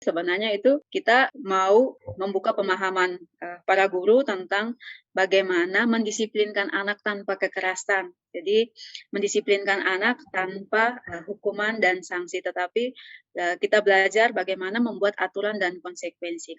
sebenarnya itu kita mau membuka pemahaman para guru tentang bagaimana mendisiplinkan anak tanpa kekerasan. Jadi mendisiplinkan anak tanpa hukuman dan sanksi, tetapi kita belajar bagaimana membuat aturan dan konsekuensi.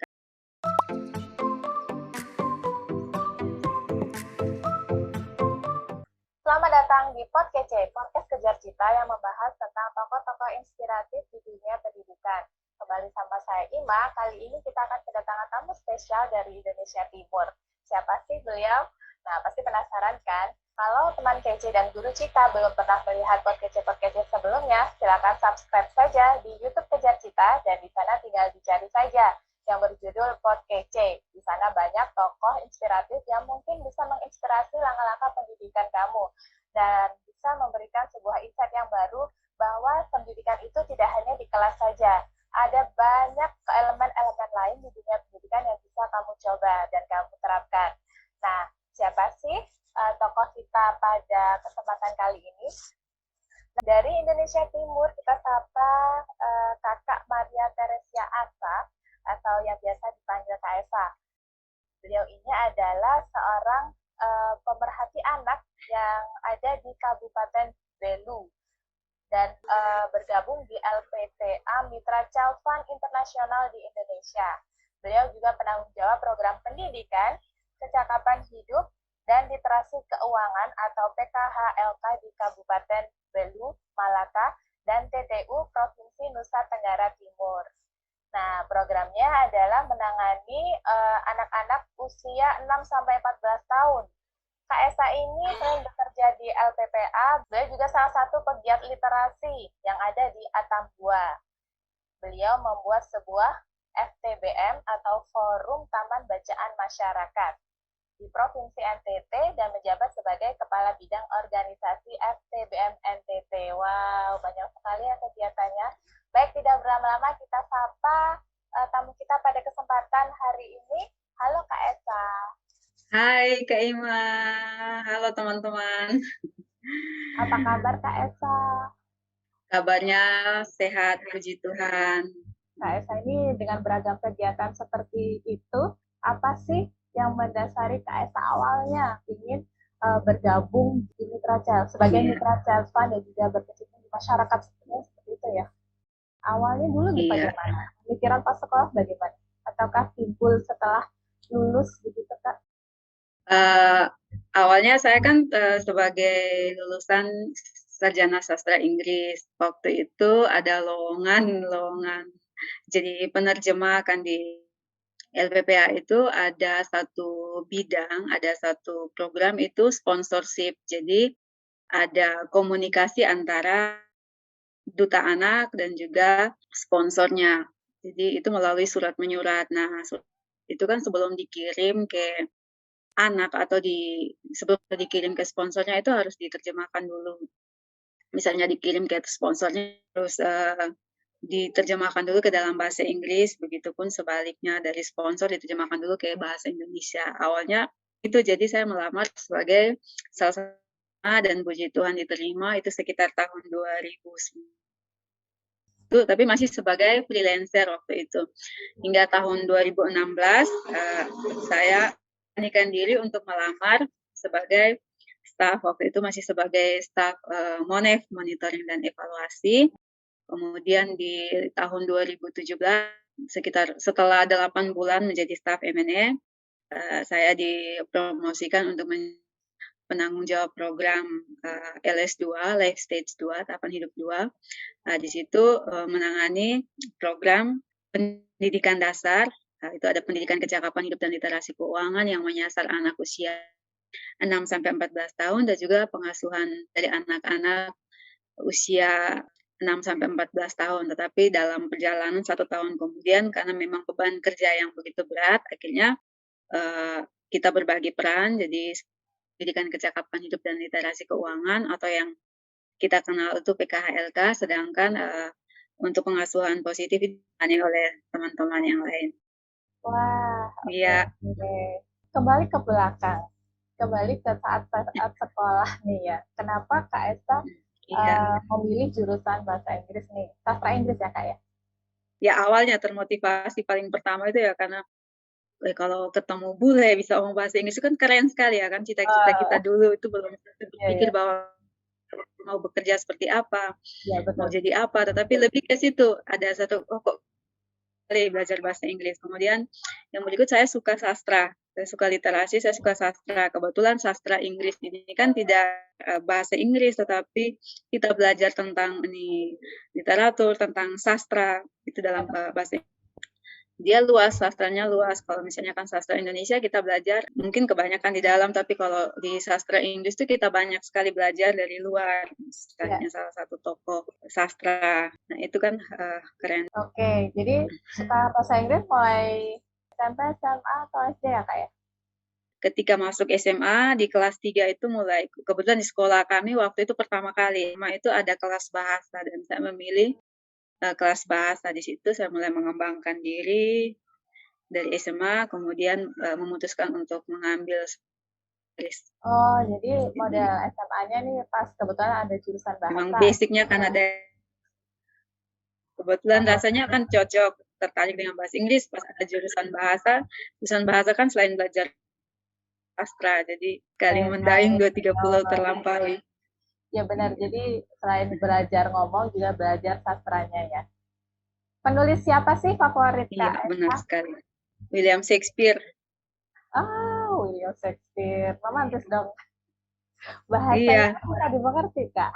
Selamat datang di Podcast Kejar Cita yang membahas tentang tokoh-tokoh inspiratif di dunia pendidikan. Kembali sama saya Ima, kali ini kita akan kedatangan tamu spesial dari Indonesia Timur. Siapa sih beliau? Nah, pasti penasaran kan? Kalau teman kece dan guru Cita belum pernah melihat podcast sebelumnya, silakan subscribe saja di YouTube Kejar Cita dan di sana tinggal dicari saja yang berjudul Podcast. Di sana banyak tokoh inspiratif yang mungkin bisa menginspirasi langkah-langkah pendidikan kamu dan bisa memberikan sebuah insight yang baru bahwa pendidikan itu tidak hanya di kelas saja. Ada banyak elemen-elemen lain di dunia pendidikan yang bisa kamu coba dan kamu terapkan. Nah, siapa sih tokoh kita pada kesempatan kali ini? Dari Indonesia Timur kita sapa Kakak Maria Teresia Asa atau yang biasa dipanggil Kak Esa. Beliau ini adalah seorang pemerhati anak yang ada di Kabupaten Belu dan bergabung di LPTA Mitra Child Fund Internasional di Indonesia. Beliau juga penanggung jawab program pendidikan, kecakapan hidup, dan literasi keuangan atau PKHLK di Kabupaten Belu, Malaka, dan TTU Provinsi Nusa Tenggara Timur. Nah, programnya adalah menangani anak-anak usia 6-14 tahun. Kak Esa ini selain bekerja di LPPA, beliau juga salah satu pegiat literasi yang ada di Atambua. Beliau membuat sebuah FTBM atau Forum Taman Bacaan Masyarakat di Provinsi NTT dan menjabat sebagai Kepala Bidang Organisasi FTBM NTT. Wow, banyak sekali ya kegiatannya. Baik, tidak berlama-lama kita sapa tamu kita pada kesempatan hari ini. Halo Kak Esa. Hai Kak Ima, halo teman-teman. Apa kabar Kak Esa? Kabarnya sehat, puji Tuhan. Kak Esa ini dengan beragam kegiatan seperti itu, apa sih yang mendasari Kak Esa awalnya ingin bergabung di Mitra Child sebagai Mitra Child Fund dan juga berkecimpung di masyarakat seperti itu ya? Awalnya dulu bagaimana? Pikiran pas sekolah bagaimana? Ataukah timbul setelah lulus begitu Kak? Awalnya saya kan sebagai lulusan sarjana sastra Inggris. Waktu itu ada lowongan jadi penerjemah kan di LPPA itu ada satu bidang, ada satu program itu sponsorship. Jadi ada komunikasi antara duta anak dan juga sponsornya. Jadi itu melalui surat menyurat. Nah, itu kan sebelum dikirim ke anak atau sebelum dikirim ke sponsornya itu harus diterjemahkan dulu. Misalnya dikirim ke sponsornya terus diterjemahkan dulu ke dalam bahasa Inggris, begitupun sebaliknya dari sponsor diterjemahkan dulu ke bahasa Indonesia. Awalnya itu jadi saya melamar sebagai salah satu dan puji Tuhan diterima itu sekitar tahun 2009. Tapi masih sebagai freelancer waktu itu. Hingga tahun 2016 saya memberanikan diri untuk melamar sebagai staf. Waktu itu masih sebagai staf MONEF, monitoring dan evaluasi. Kemudian di tahun 2017 setelah 8 bulan menjadi staf M&A, saya dipromosikan untuk penanggung jawab program LS2, Life Stage 2, tahapan hidup 2. Di situ menangani program pendidikan dasar, itu ada pendidikan kecakapan hidup dan literasi keuangan yang menyasar anak usia 6-14 tahun dan juga pengasuhan dari anak-anak usia 6-14 tahun. Tetapi dalam perjalanan 1 tahun kemudian karena memang beban kerja yang begitu berat, akhirnya kita berbagi peran, jadi pendidikan kecakapan hidup dan literasi keuangan atau yang kita kenal itu PKHLK, sedangkan untuk pengasuhan positif ditangani oleh teman-teman yang lain. Wah, Iya. Okay. Kembali ke belakang, kembali ke saat sekolah nih ya. Kenapa Kak Esa memilih jurusan bahasa Inggris nih? Sastra Inggris ya Kak ya? Ya awalnya termotivasi paling pertama itu ya karena, kalau ketemu bule bisa ngomong bahasa Inggris itu kan keren sekali ya kan, cita-cita kita Oh, dulu itu belum iya berpikir iya. bahwa mau bekerja seperti apa, Iya mau betul. jadi apa, tetapi lebih ke situ, ada satu, "Oh kok belajar bahasa Inggris." Kemudian yang berikut saya suka sastra, saya suka literasi, saya suka sastra. Kebetulan sastra Inggris ini kan tidak, bahasa Inggris, tetapi kita belajar tentang ini, literatur, tentang sastra, itu dalam, bahasa dia luas, sastranya luas. Kalau misalnya kan sastra Indonesia kita belajar mungkin kebanyakan di dalam, tapi kalau di sastra Inggris itu kita banyak sekali belajar dari luar. Iya. Misalnya salah satu tokoh sastra. Nah, itu kan keren. Oke, jadi suka bahasa Inggris mulai SMP, SMA, atau SD ya kak ya? Ketika masuk SMA di kelas 3 itu mulai kebetulan di sekolah kami waktu itu pertama kali, itu ada kelas bahasa dan saya memilih kelas bahasa. Di situ saya mulai mengembangkan diri dari SMA, kemudian memutuskan untuk mengambil Inggris. Oh, jadi Jadi model SMA-nya nih pas kebetulan ada jurusan memang bahasa. basicnya kan ada, kebetulan Oh, rasanya kan cocok, tertarik dengan bahasa Inggris pas ada jurusan bahasa kan selain belajar sastra, jadi kali mendaing baik. 2-3 pulau Oh, terlampaui. ya benar. Jadi selain belajar ngomong juga belajar sastranya ya. Penulis siapa sih favorit Iya, Kak benar Esa? sekali. William Shakespeare. Ah, William Shakespeare. Romantis dong. Bahasanya Iya, mudah dimengerti Kak.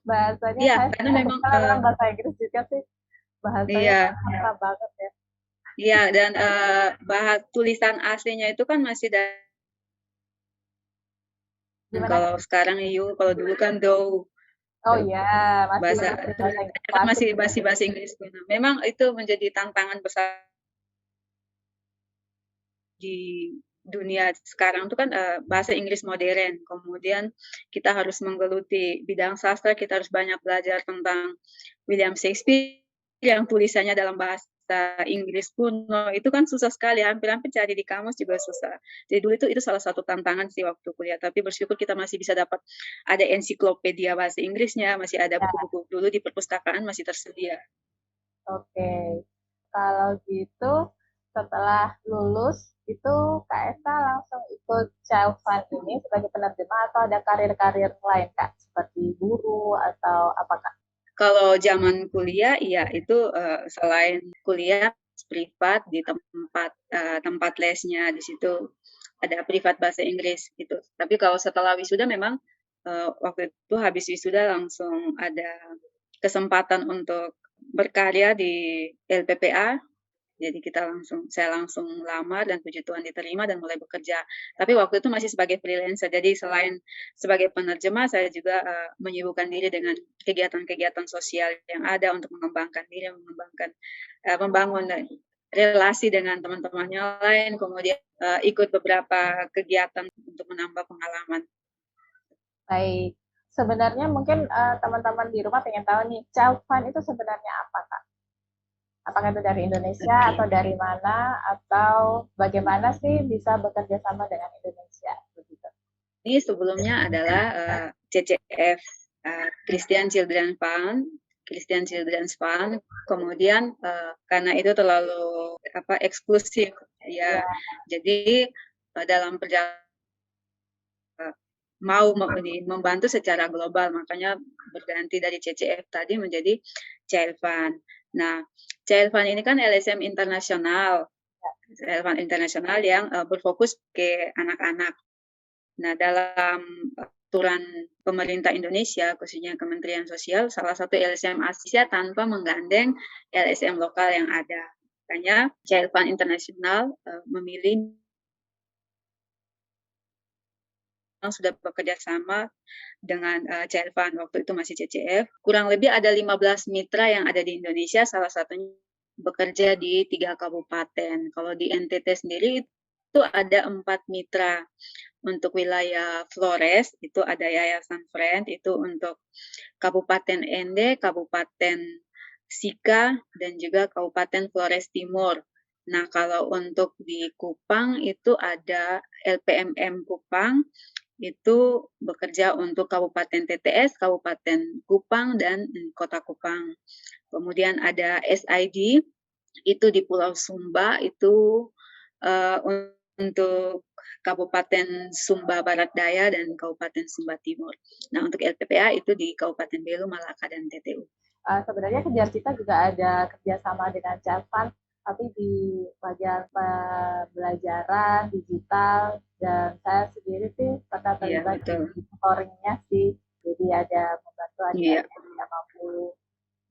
Bahasanya iya, saya karena memang kebetulan orang bahasa Inggris juga sih. Bahasanya iya, sastra banget ya. iya dan tulisan aslinya itu kan masih Gimana kalau Kak? sekarang kalau dulu kan do, Oh iya, masih bahasa bahasa Inggris tulisannya kan klasik masih gitu. masih bahasa Inggris. Nah, memang itu menjadi tantangan besar di dunia sekarang tuh kan bahasa Inggris modern. Kemudian kita harus menggeluti bidang sastra, kita harus banyak belajar tentang William Shakespeare yang tulisannya dalam bahasa Inggris kuno. Itu kan susah sekali, hampir-hampir cari di kamus juga susah. Jadi dulu itu salah satu tantangan sih waktu kuliah, tapi bersyukur kita masih bisa dapat ada ensiklopedia bahasa Inggrisnya, masih ada Ya, buku-buku dulu di perpustakaan masih tersedia. oke. Kalau gitu, setelah lulus, itu Kak Esa langsung ikut Child Fund ini sebagai penerjemah atau ada karir-karir lain Kak? Seperti guru atau apa Kak? Kalau zaman kuliah, iya itu selain kuliah privat di tempat lesnya di situ ada privat bahasa Inggris gitu. Tapi kalau setelah wisuda memang waktu itu habis wisuda langsung ada kesempatan untuk berkarya di LPPA, jadi saya langsung lamar dan puji Tuhan diterima dan mulai bekerja. Tapi waktu itu masih sebagai freelancer. Jadi selain sebagai penerjemah, saya juga menyibukkan diri dengan kegiatan-kegiatan sosial yang ada untuk mengembangkan diri, membangun relasi dengan teman-teman yang lain, kemudian ikut beberapa kegiatan untuk menambah pengalaman. Baik. Sebenarnya mungkin teman-teman di rumah pengen tahu nih, Child Fund itu sebenarnya apa Kak? Apakah itu dari Indonesia Oke. atau dari mana atau bagaimana sih bisa bekerja sama dengan Indonesia begitu? Ini sebelumnya adalah CCF, Christian Children Fund, kemudian karena itu terlalu eksklusif, ya, Ya, jadi dalam perjalanan mau membantu secara global, makanya berganti dari CCF tadi menjadi Child Fund. Nah, Child Fund ini kan LSM internasional, yang berfokus ke anak-anak. Nah, dalam aturan pemerintah Indonesia, khususnya Kementerian Sosial, salah satu LSM Asia tanpa menggandeng LSM lokal yang ada. Makanya Child Fund Internasional memilih yang sudah bekerja sama dengan Child Fund, waktu itu masih CCF. Kurang lebih ada 15 mitra yang ada di Indonesia, salah satunya bekerja di 3 kabupaten. Kalau di NTT sendiri itu ada 4 mitra. Untuk wilayah Flores itu ada Yayasan Friend, itu untuk Kabupaten Ende, Kabupaten Sika, dan juga Kabupaten Flores Timur. Nah, kalau untuk di Kupang itu ada LPMM Kupang, itu bekerja untuk Kabupaten TTS, Kabupaten Kupang, dan Kota Kupang. Kemudian ada SID, itu di Pulau Sumba itu untuk Kabupaten Sumba Barat Daya dan Kabupaten Sumba Timur. Nah, untuk LPPA itu di Kabupaten Belu, Malaka, dan TTU. Sebenarnya Kejar Cita juga ada kerjasama dengan Jalpan, tapi di bagian pembelajaran digital, dan saya sendiri sih pernah Iya, terlibat di betul. mentoringnya sih. Jadi ada membantu Iya, adik-adik yang tidak mampu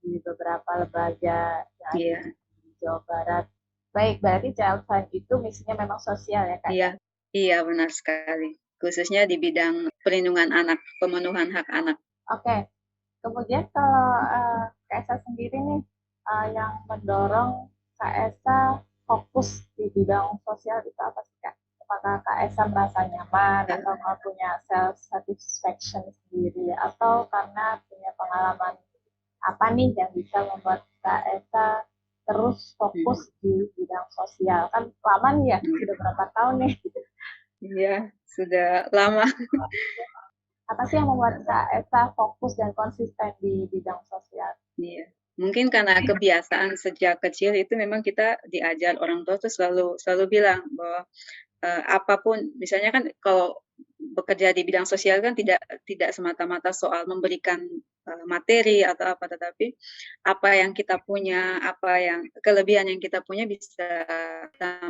di beberapa lembaga yang ada iya, di Jawa Barat. Baik, berarti Child Fund itu misinya memang sosial ya Kak iya, ya? iya, benar sekali. Khususnya di bidang perlindungan anak, pemenuhan hak anak. Oke, kemudian kalau Kak Esa sendiri nih yang mendorong Kak Esa fokus di bidang sosial itu apa sih Kak? Apakah Kak Esa merasa nyaman atau Eh, mau punya self satisfaction sendiri atau karena punya pengalaman apa nih yang bisa membuat Kak Esa terus fokus hmm, di bidang sosial? Kan lama nih ya, hmm. sudah berapa tahun nih? Iya, sudah lama. Apa sih yang membuat Kak Esa fokus dan konsisten di bidang sosial? Iya. Mungkin karena kebiasaan sejak kecil itu memang kita diajar orang tua tuh selalu selalu bilang bahwa apapun misalnya kan kalau bekerja di bidang sosial kan tidak tidak semata-mata soal memberikan, materi atau apa, tetapi apa yang kita punya, apa yang kelebihan yang kita punya bisa kita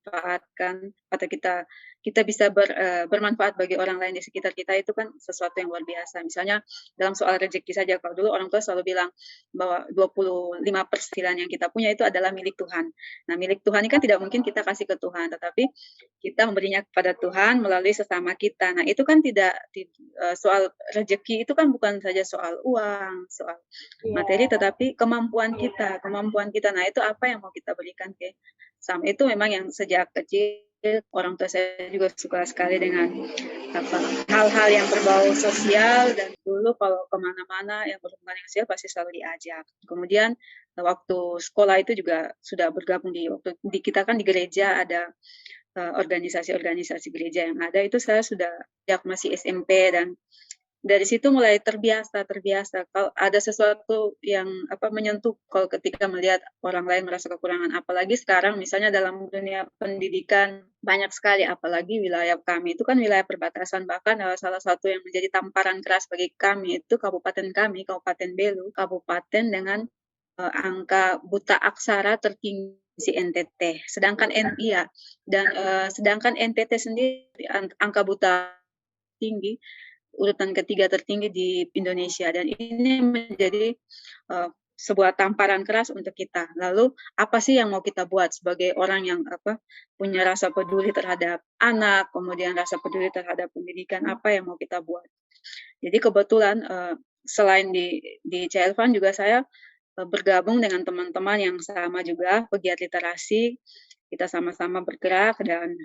manfaatkan atau kita bisa bermanfaat bagi orang lain di sekitar kita itu kan sesuatu yang luar biasa. Misalnya dalam soal rezeki saja, kalau dulu orang tua selalu bilang bahwa 25% yang kita punya itu adalah milik Tuhan. Nah, milik Tuhan ini kan tidak mungkin kita kasih ke Tuhan, tetapi kita memberinya kepada Tuhan melalui sesama kita. Nah, itu kan soal rezeki itu kan bukan saja soal uang, soal Iya, materi, tetapi kemampuan kita. Nah, itu apa yang mau kita berikan ke sama itu memang yang sejak kecil orang tua saya juga suka sekali dengan apa hal-hal yang berbau sosial dan dulu kalau kemana-mana yang berhubungan dengan sosial pasti selalu diajak. Kemudian waktu sekolah itu juga sudah bergabung waktu di kita kan di gereja ada organisasi-organisasi gereja yang ada itu saya sudah sejak masih SMP dan dari situ mulai terbiasa terbiasa kalau ada sesuatu yang menyentuh kalau ketika melihat orang lain merasa kekurangan apalagi sekarang misalnya dalam dunia pendidikan banyak sekali apalagi wilayah kami itu kan wilayah perbatasan bahkan salah satu yang menjadi tamparan keras bagi kami itu Kabupaten Belu kabupaten dengan angka buta aksara tertinggi si NTT sedangkan iya dan sedangkan NTT sendiri angka buta tinggi urutan ketiga tertinggi di Indonesia dan ini menjadi sebuah tamparan keras untuk kita. Lalu apa sih yang mau kita buat sebagai orang yang punya rasa peduli terhadap anak, kemudian rasa peduli terhadap pendidikan, apa yang mau kita buat? Jadi kebetulan selain di CLFAN juga saya bergabung dengan teman-teman yang sama juga pegiat literasi. Kita sama-sama bergerak dan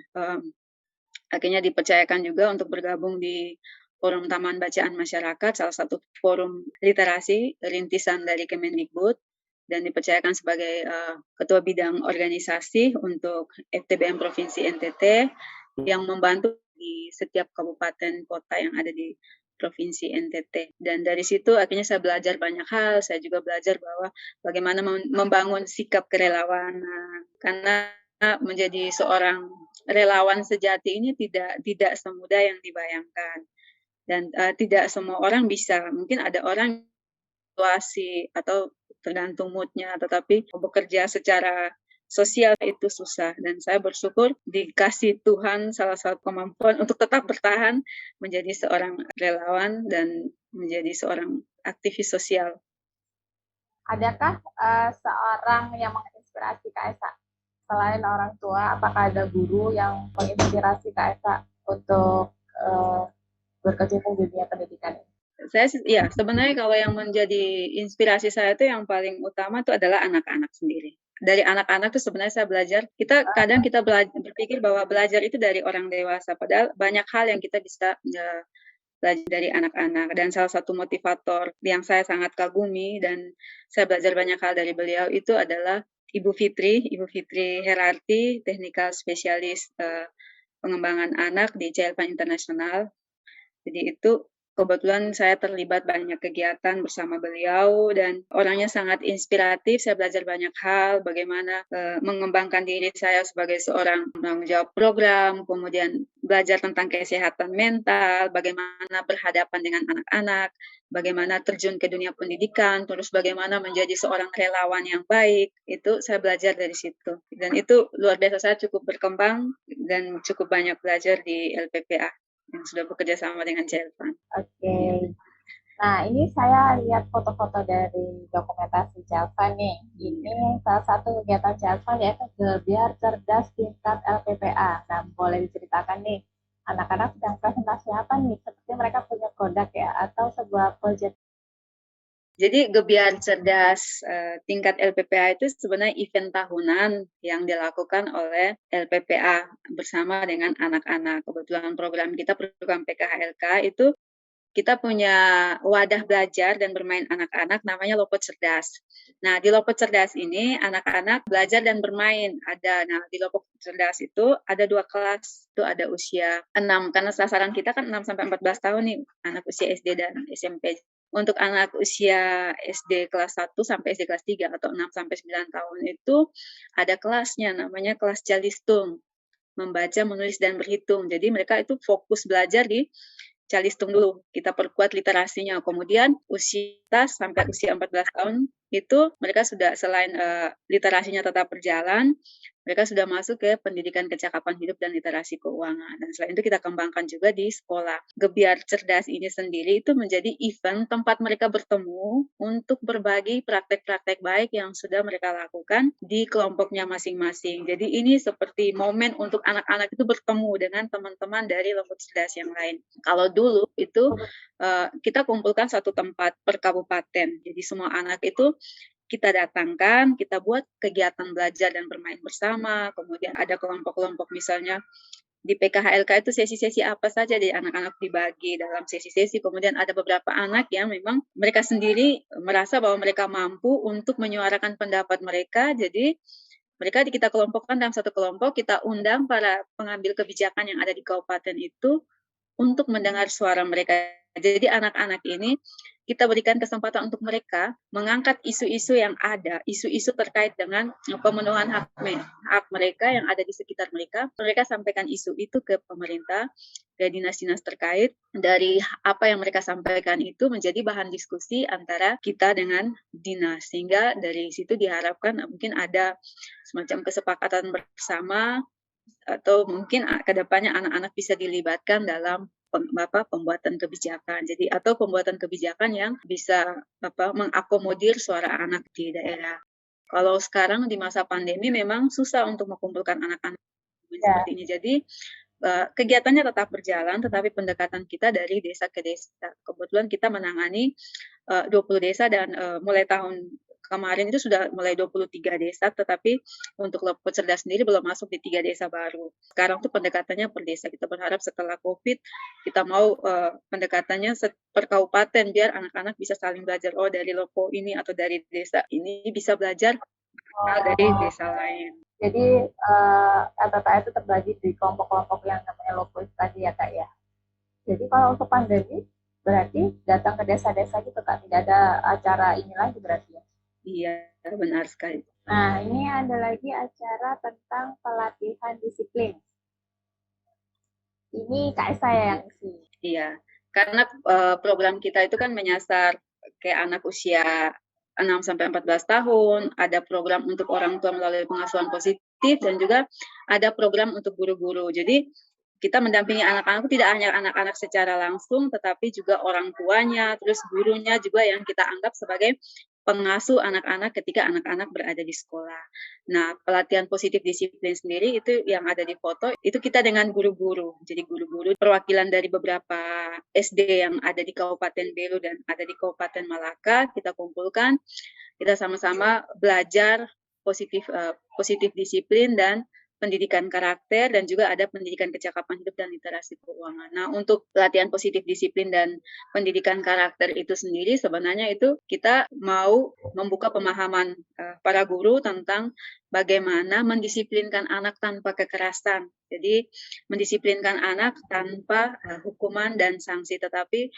akhirnya dipercayakan juga untuk bergabung di Forum Taman Bacaan Masyarakat, salah satu forum literasi rintisan dari Kemendikbud, dan dipercayakan sebagai ketua bidang organisasi untuk FTBM Provinsi NTT yang membantu di setiap kabupaten kota yang ada di Provinsi NTT. Dan dari situ akhirnya saya belajar banyak hal. Saya juga belajar bahwa bagaimana membangun sikap kerelawanan. Karena menjadi seorang relawan sejati ini tidak semudah yang dibayangkan dan tidak semua orang bisa. Mungkin ada orang situasi atau tergantung moodnya, tetapi bekerja secara sosial itu susah dan saya bersyukur dikasih Tuhan salah satu kemampuan untuk tetap bertahan menjadi seorang relawan dan menjadi seorang aktivis sosial. adakah seorang yang menginspirasi Kak Esa? Selain orang tua, apakah ada guru yang menginspirasi Kak Esa untuk berkecimpung di dunia pendidikan ini? Ya sebenarnya kalau yang menjadi inspirasi saya itu yang paling utama itu adalah anak-anak sendiri. Dari anak-anak tuh sebenarnya saya belajar, kadang kita berpikir bahwa belajar itu dari orang dewasa, padahal banyak hal yang kita bisa belajar dari anak-anak. Dan salah satu motivator yang saya sangat kagumi dan saya belajar banyak hal dari beliau itu adalah Ibu Fitri Herarti, teknikal spesialis pengembangan anak di CLPA Internasional. Jadi itu Kebetulan saya terlibat banyak kegiatan bersama beliau dan orangnya sangat inspiratif. Saya belajar banyak hal, bagaimana mengembangkan diri saya sebagai seorang penanggung jawab program, kemudian belajar tentang kesehatan mental, bagaimana berhadapan dengan anak-anak, bagaimana terjun ke dunia pendidikan, terus bagaimana menjadi seorang relawan yang baik. Itu saya belajar dari situ. Dan itu luar biasa, saya cukup berkembang dan cukup banyak belajar di LPPA yang sudah bekerja sama dengan Jelvan. Oke. Nah, ini saya lihat foto-foto dari dokumentasi Jalva nih. Ini salah satu kegiatan Jalva yaitu Gebiar Cerdas Tingkat LPPA. Nah, boleh diceritakan nih, anak-anak sedang presentasi apa nih? Seperti mereka punya produk ya, atau sebuah proyek. Jadi Gebiar Cerdas tingkat LPPA itu sebenarnya event tahunan yang dilakukan oleh LPPA bersama dengan anak-anak. Kebetulan program kita, program PKHLK itu kita punya wadah belajar dan bermain anak-anak namanya Lopot Cerdas. Nah, di Lopot Cerdas ini anak-anak belajar dan bermain. Nah, di Lopot Cerdas itu ada 2 kelas. Itu ada usia 6, karena sasaran kita kan 6 sampai 14 tahun nih, anak usia SD dan SMP. Untuk anak usia SD kelas 1 sampai SD kelas 3 atau 6 sampai 9 tahun itu ada kelasnya namanya kelas Calistung, membaca, menulis, dan berhitung. Jadi mereka itu fokus belajar di Calistung dulu, kita perkuat literasinya. Kemudian usia sampai usia 14 tahun itu mereka sudah selain literasinya tetap berjalan, mereka sudah masuk ke pendidikan kecakapan hidup dan literasi keuangan. Dan selain itu kita kembangkan juga di sekolah. Gebiar Cerdas ini sendiri itu menjadi event tempat mereka bertemu untuk berbagi praktek-praktek baik yang sudah mereka lakukan di kelompoknya masing-masing. Jadi ini seperti momen untuk anak-anak itu bertemu dengan teman-teman dari Lopot Cerdas yang lain. Kalau dulu itu kita kumpulkan satu tempat per kabupaten. Jadi semua anak itu kita datangkan, kita buat kegiatan belajar dan bermain bersama, kemudian ada kelompok-kelompok misalnya di PKHLK itu sesi-sesi apa saja, di anak-anak dibagi dalam sesi-sesi, kemudian ada beberapa anak yang memang mereka sendiri merasa bahwa mereka mampu untuk menyuarakan pendapat mereka, jadi mereka kita kelompokkan dalam satu kelompok, kita undang para pengambil kebijakan yang ada di kabupaten itu untuk mendengar suara mereka. Jadi anak-anak ini kita berikan kesempatan untuk mereka mengangkat isu-isu yang ada, isu-isu terkait dengan pemenuhan hak mereka yang ada di sekitar mereka. Mereka sampaikan isu itu ke pemerintah, ke dinas-dinas terkait. Dari apa yang mereka sampaikan itu menjadi bahan diskusi antara kita dengan dinas. Sehingga dari situ diharapkan mungkin ada semacam kesepakatan bersama atau mungkin ke depannya anak-anak bisa dilibatkan dalam pembuatan kebijakan. Jadi atau pembuatan kebijakan yang bisa mengakomodir suara anak di daerah. Kalau sekarang di masa pandemi memang susah untuk mengumpulkan anak-anak seperti ini. Jadi kegiatannya tetap berjalan, tetapi pendekatan kita dari desa ke desa. Kebetulan kita menangani 20 desa dan mulai tahun kemarin itu sudah mulai 23 desa, tetapi untuk Lopot Cerdas sendiri belum masuk di 3 desa baru. Sekarang tuh pendekatannya per desa. Kita berharap setelah COVID, kita mau pendekatannya per kabupaten, biar anak-anak bisa saling belajar. Oh, dari Lopo ini atau dari desa ini bisa belajar dari desa lain. Jadi LPPA itu terbagi di kelompok-kelompok yang namanya Lopo tadi ya Kak ya. Jadi kalau untuk pandemi, berarti datang ke desa-desa gitu Kak, tidak ada acara ini lagi berarti ya? Iya, benar sekali. Nah, ini ada lagi acara tentang pelatihan disiplin. Ini Kak saya yang isi. Iya, karena program kita itu kan menyasar kayak anak usia 6 sampai 14 tahun, ada program untuk orang tua melalui pengasuhan positif, dan juga ada program untuk guru-guru. Jadi kita mendampingi anak-anak tidak hanya anak-anak secara langsung, tetapi juga orang tuanya, terus gurunya juga yang kita anggap sebagai pengasuh anak-anak ketika anak-anak berada di sekolah. Nah, pelatihan positif disiplin sendiri itu yang ada di foto, itu kita dengan guru-guru. Jadi guru-guru perwakilan dari beberapa SD yang ada di Kabupaten Belu dan ada di Kabupaten Malaka, kita kumpulkan, kita sama-sama belajar positif disiplin dan pendidikan karakter, dan juga ada pendidikan kecakapan hidup dan literasi keuangan. Nah, untuk pelatihan positif disiplin dan pendidikan karakter itu sendiri sebenarnya itu kita mau membuka pemahaman para guru tentang bagaimana mendisiplinkan anak tanpa kekerasan. Jadi mendisiplinkan anak tanpa hukuman dan sanksi, tetapi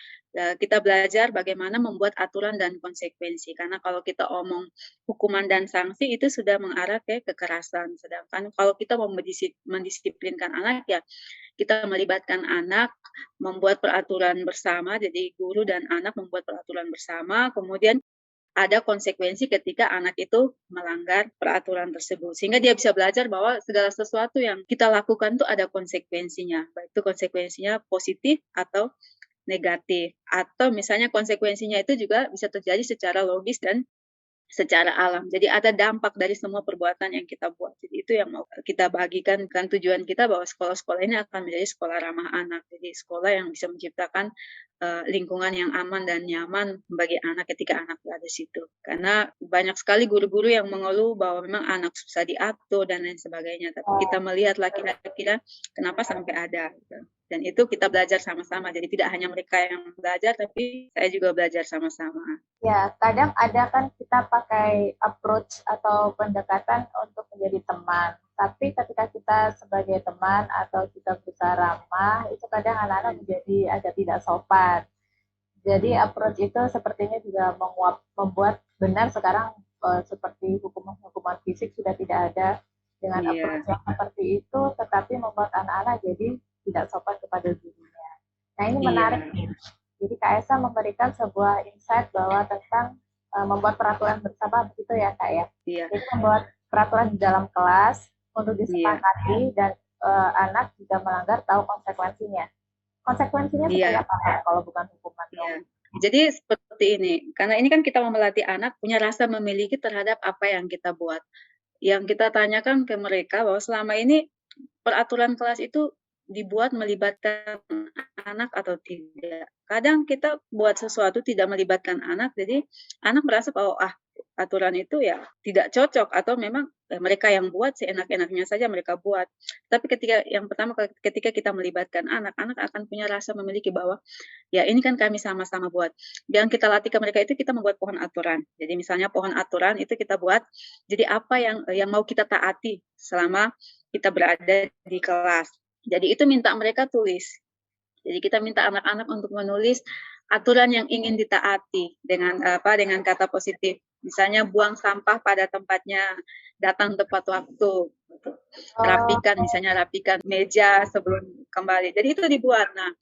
kita belajar bagaimana membuat aturan dan konsekuensi. Karena kalau kita omong hukuman dan sanksi itu sudah mengarah ke kekerasan. Sedangkan kalau kita mau mendisiplinkan anak, ya kita melibatkan anak, membuat peraturan bersama, jadi guru dan anak membuat peraturan bersama, kemudian ada konsekuensi ketika anak itu melanggar peraturan tersebut. Sehingga dia bisa belajar bahwa segala sesuatu yang kita lakukan itu ada konsekuensinya. Baik itu konsekuensinya positif atau negatif. Atau misalnya konsekuensinya itu juga bisa terjadi secara logis dan secara alam. Jadi ada dampak dari semua perbuatan yang kita buat. Jadi itu yang mau kita bagikan, kan tujuan kita bahwa sekolah-sekolah ini akan menjadi sekolah ramah anak. Jadi sekolah yang bisa menciptakan lingkungan yang aman dan nyaman bagi anak ketika anak berada di situ. Karena banyak sekali guru-guru yang mengeluh bahwa memang anak susah diatur dan lain sebagainya. Tapi kita melihatlah kira-kira kenapa sampai ada. Gitu. Dan itu kita belajar sama-sama. Jadi tidak hanya mereka yang belajar, tapi saya juga belajar sama-sama. Ya, kadang ada kan kita pakai approach atau pendekatan untuk menjadi teman. Tapi ketika kita sebagai teman atau kita berusaha ramah, itu kadang anak-anak menjadi agak tidak sopan. Jadi approach itu sepertinya juga membuat benar sekarang seperti hukuman-hukuman fisik sudah tidak ada dengan approach yang seperti itu, tetapi membuat anak-anak jadi tidak sopan kepada gurunya. Nah ini menarik nih. Jadi Kak Esa memberikan sebuah insight bahwa tentang membuat peraturan bersama begitu ya Kak ya. Jadi membuat peraturan di dalam kelas untuk disepakati dan anak jika melanggar tahu konsekuensinya. Konsekuensinya seperti apa Kak kalau bukan hukuman? Jadi seperti ini, karena ini kan kita mau melatih anak punya rasa memiliki terhadap apa yang kita buat. Yang kita tanyakan ke mereka bahwa selama ini peraturan kelas itu dibuat melibatkan anak atau tidak. Kadang kita buat sesuatu tidak melibatkan anak, jadi anak merasa bahwa aturan itu ya tidak cocok atau memang mereka yang buat seenak-enaknya saja mereka buat. Tapi ketika kita melibatkan anak, anak akan punya rasa memiliki bahwa ya ini kan kami sama-sama buat. Yang kita latih ke mereka itu kita membuat pohon aturan. Jadi misalnya pohon aturan itu kita buat. Jadi apa yang mau kita taati selama kita berada di kelas. Jadi itu minta mereka tulis. Jadi kita minta anak-anak untuk menulis aturan yang ingin ditaati dengan kata positif. Misalnya buang sampah pada tempatnya, datang tepat waktu, gitu. Rapikan meja sebelum kembali. Jadi itu dibuat. Nah,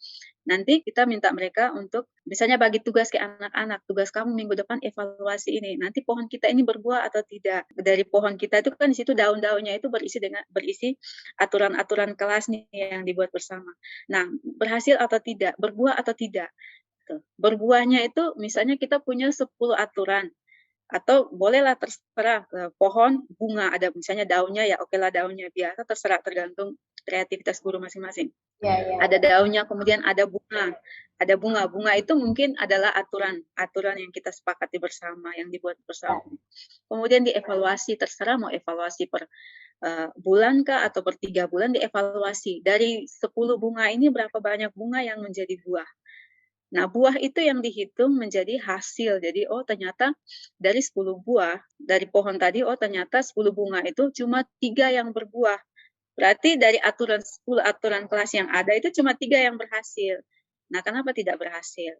nanti kita minta mereka untuk misalnya bagi tugas ke anak-anak, tugas kamu minggu depan evaluasi ini. Nanti pohon kita ini berbuah atau tidak. Dari pohon kita itu kan di situ daun-daunnya itu berisi aturan-aturan kelas nih yang dibuat bersama. Nah, berhasil atau tidak, berbuah atau tidak. Berbuahnya itu misalnya kita punya 10 aturan. Atau bolehlah terserah pohon bunga ada misalnya daunnya ya okelah daunnya biasa terserah tergantung kreativitas guru masing-masing. Ada daunnya kemudian ada bunga itu mungkin adalah aturan yang kita sepakati bersama yang dibuat bersama. Kemudian dievaluasi terserah mau evaluasi per bulan kah atau per 3 bulan dievaluasi dari 10 bunga ini berapa banyak bunga yang menjadi buah. Nah, buah itu yang dihitung menjadi hasil. Jadi, ternyata dari 10 buah, dari pohon tadi, ternyata 10 bunga itu cuma 3 yang berbuah. Berarti dari 10 aturan kelas yang ada itu cuma 3 yang berhasil. Nah, kenapa tidak berhasil?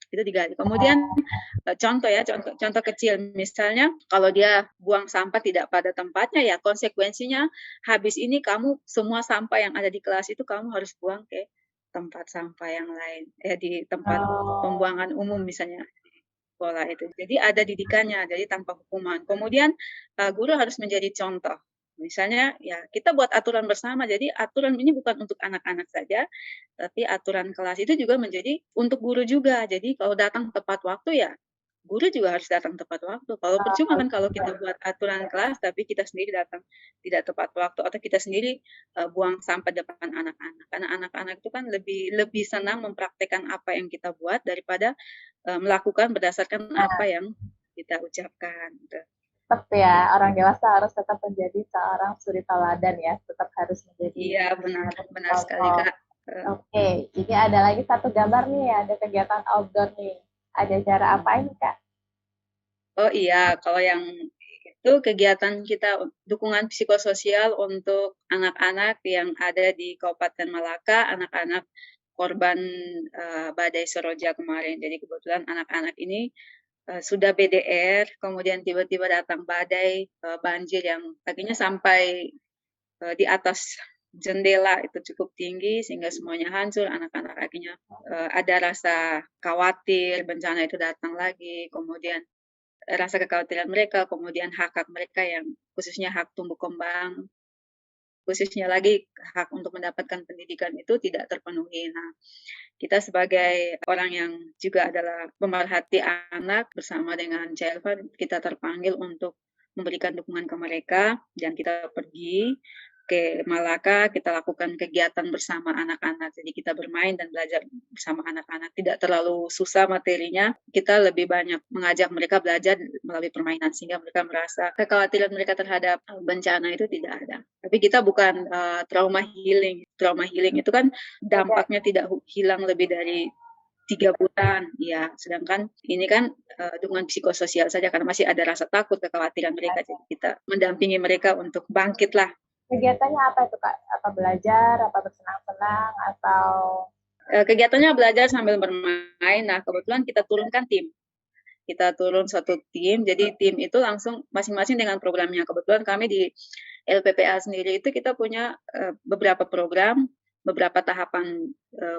Itu digali. Kemudian contoh kecil. Misalnya kalau dia buang sampah tidak pada tempatnya, ya konsekuensinya habis ini kamu semua sampah yang ada di kelas itu kamu harus buang ke tempat sampah yang lain, di tempat pembuangan umum misalnya sekolah itu. Jadi ada didikannya, jadi tanpa hukuman. Kemudian guru harus menjadi contoh. Misalnya ya kita buat aturan bersama, jadi aturan ini bukan untuk anak-anak saja, tapi aturan kelas itu juga menjadi untuk guru juga. Jadi kalau datang tepat waktu ya guru juga harus datang tepat waktu. Kalau percuma kan kalau kita buat aturan kelas tapi kita sendiri datang tidak tepat waktu atau kita sendiri buang sampah depan anak-anak. Karena anak-anak itu kan lebih senang mempraktekkan apa yang kita buat daripada melakukan berdasarkan apa yang kita ucapkan. Gitu. Tetap ya, orang dewasa harus tetap menjadi seorang suri teladan ya, tetap harus menjadi. Iya, benar sekali Kak. Oke, ini ada lagi satu gambar nih, ada kegiatan outdoor nih. Ada cara apa ini Kak? Oh iya, kalau yang Itu kegiatan kita dukungan psikososial untuk anak-anak yang ada di Kabupaten Malaka, anak-anak korban, badai Seroja kemarin. Jadi kebetulan anak-anak ini, sudah BDR, kemudian tiba-tiba datang badai, banjir yang akhirnya sampai, di atas jendela itu cukup tinggi sehingga semuanya hancur, anak-anak akhirnya, ada rasa khawatir bencana itu datang lagi, kemudian rasa kekhawatiran mereka, kemudian hak-hak mereka yang khususnya hak tumbuh kembang, khususnya lagi hak untuk mendapatkan pendidikan itu tidak terpenuhi. Nah, kita sebagai orang yang juga adalah pemerhati anak bersama dengan CLV, kita terpanggil untuk memberikan dukungan ke mereka dan kita pergi ke Malaka, kita lakukan kegiatan bersama anak-anak. Jadi kita bermain dan belajar bersama anak-anak. Tidak terlalu susah materinya, kita lebih banyak mengajak mereka belajar melalui permainan sehingga mereka merasa kekhawatiran mereka terhadap bencana itu tidak ada. Tapi kita bukan trauma healing. Trauma healing itu kan dampaknya tidak hilang lebih dari 3 bulan, ya. Sedangkan ini kan dukungan psikososial saja karena masih ada rasa takut, kekhawatiran mereka. Jadi kita mendampingi mereka untuk bangkit lah. Kegiatannya apa itu Kak? Apa belajar, apa bersenang-senang, atau Kegiatannya belajar sambil bermain. Nah, kebetulan kita turunkan tim. Kita turun satu tim, jadi tim itu langsung masing-masing dengan programnya. Kebetulan kami di LPPA sendiri itu kita punya beberapa program, beberapa tahapan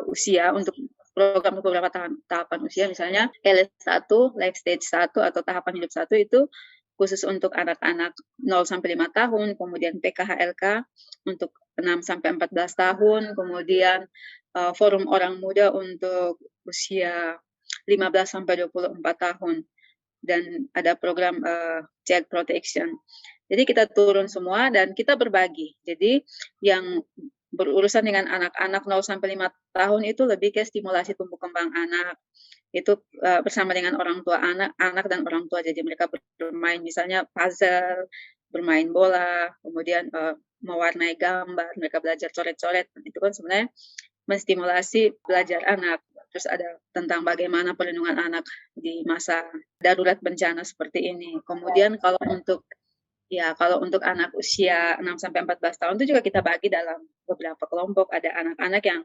usia untuk program beberapa tahapan usia, misalnya LS1, Life Stage 1 atau tahapan hidup 1 itu khusus untuk anak-anak 0 sampai 5 tahun, kemudian PKHLK untuk 6 sampai 14 tahun, kemudian forum orang muda untuk usia 15 sampai 24 tahun dan ada program child protection. Jadi kita turun semua dan kita berbagi. Jadi yang berurusan dengan anak-anak 0 sampai 5 tahun itu lebih ke stimulasi tumbuh kembang anak. Itu bersama dengan orang tua anak dan orang tua. Jadi mereka bermain misalnya puzzle, bermain bola, kemudian mewarnai gambar, mereka belajar coret-coret. Itu kan sebenarnya menstimulasi belajar anak. Terus ada tentang bagaimana perlindungan anak di masa darurat bencana seperti ini. Kemudian kalau untuk anak usia 6 sampai 14 tahun itu juga kita bagi dalam beberapa kelompok. Ada anak-anak yang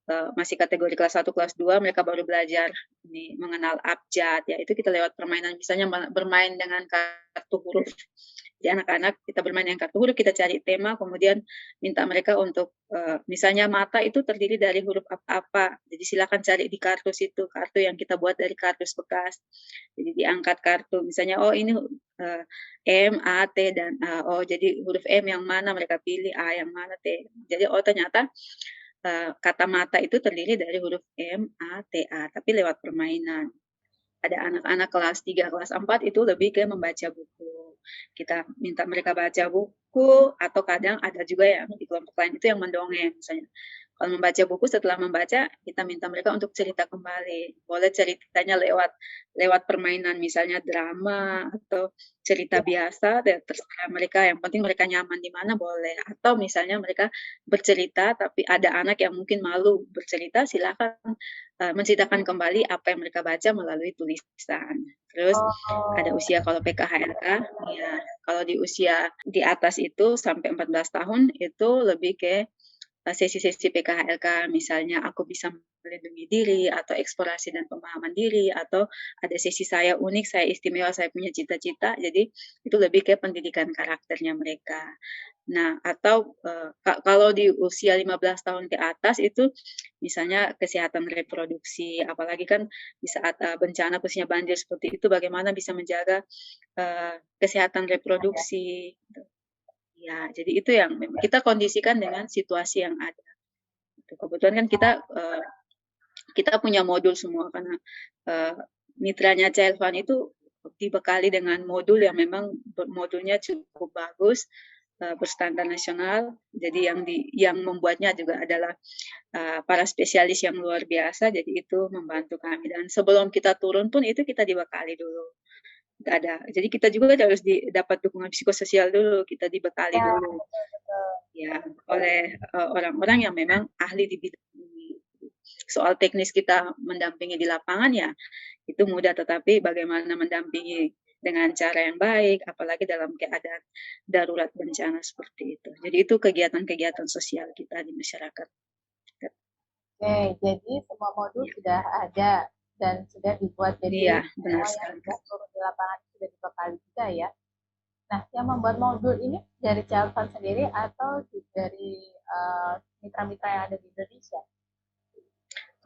masih kategori kelas 1, kelas 2, mereka baru belajar mengenal abjad, ya itu kita lewat permainan, misalnya bermain dengan kartu huruf. Jadi anak-anak kita bermain dengan kartu huruf, kita cari tema, kemudian minta mereka untuk misalnya mata itu terdiri dari huruf apa, jadi silakan cari di kardus itu, kartu yang kita buat dari kardus bekas. Jadi diangkat kartu, misalnya ini M, A, T, dan A. Oh jadi huruf M yang mana mereka pilih, A yang mana, T. Jadi ternyata kata mata itu terdiri dari huruf M, A, T, A, tapi lewat permainan. Ada anak-anak kelas 3, kelas 4 itu lebih ke membaca buku. Kita minta mereka baca buku, atau kadang ada juga yang di kelompok lain itu yang mendongeng misalnya. Kalau membaca buku, setelah membaca, kita minta mereka untuk cerita kembali. Boleh ceritanya lewat permainan, misalnya drama atau cerita biasa, terserah mereka. Yang penting mereka nyaman di mana boleh. Atau misalnya mereka bercerita, tapi ada anak yang mungkin malu bercerita, silakan menceritakan kembali apa yang mereka baca melalui tulisan. Terus ada usia kalau PKHLK, ya kalau di usia di atas itu sampai 14 tahun itu lebih ke sesi-sesi PKHLK, misalnya aku bisa melindungi diri, atau eksplorasi dan pemahaman diri, atau ada sesi saya unik, saya istimewa, saya punya cita-cita, jadi itu lebih ke pendidikan karakternya mereka. Nah, atau kalau di usia 15 tahun ke atas itu misalnya kesehatan reproduksi, apalagi kan di saat bencana khususnya banjir seperti itu, bagaimana bisa menjaga kesehatan reproduksi. Ya, jadi itu yang kita kondisikan dengan situasi yang ada. Kebetulan kan kita punya modul semua karena mitranya Child Fund itu dibekali dengan modul yang memang modulnya cukup bagus, berstandar nasional. Jadi yang membuatnya juga adalah para spesialis yang luar biasa. Jadi itu membantu kami. Dan sebelum kita turun pun itu kita dibekali dulu. Ada. Jadi kita juga harus dapat dukungan psikososial dulu, kita dibekali dulu. Ya, oleh orang-orang yang memang ahli di bidang ini. Soal teknis kita mendampingi di lapangan ya, itu mudah, tetapi bagaimana mendampingi dengan cara yang baik, apalagi dalam keadaan darurat bencana seperti itu. Jadi itu kegiatan-kegiatan sosial kita di masyarakat. Oke, jadi semua modul Ya. sudah ada dan sudah dibuat. Iya, Jadi benar semua yang sekali, sudah Kak. turun di lapangan sudah dibekali juga ya. Nah, yang membuat modul ini dari Calvan sendiri atau dari mitra-mitra yang ada di Indonesia?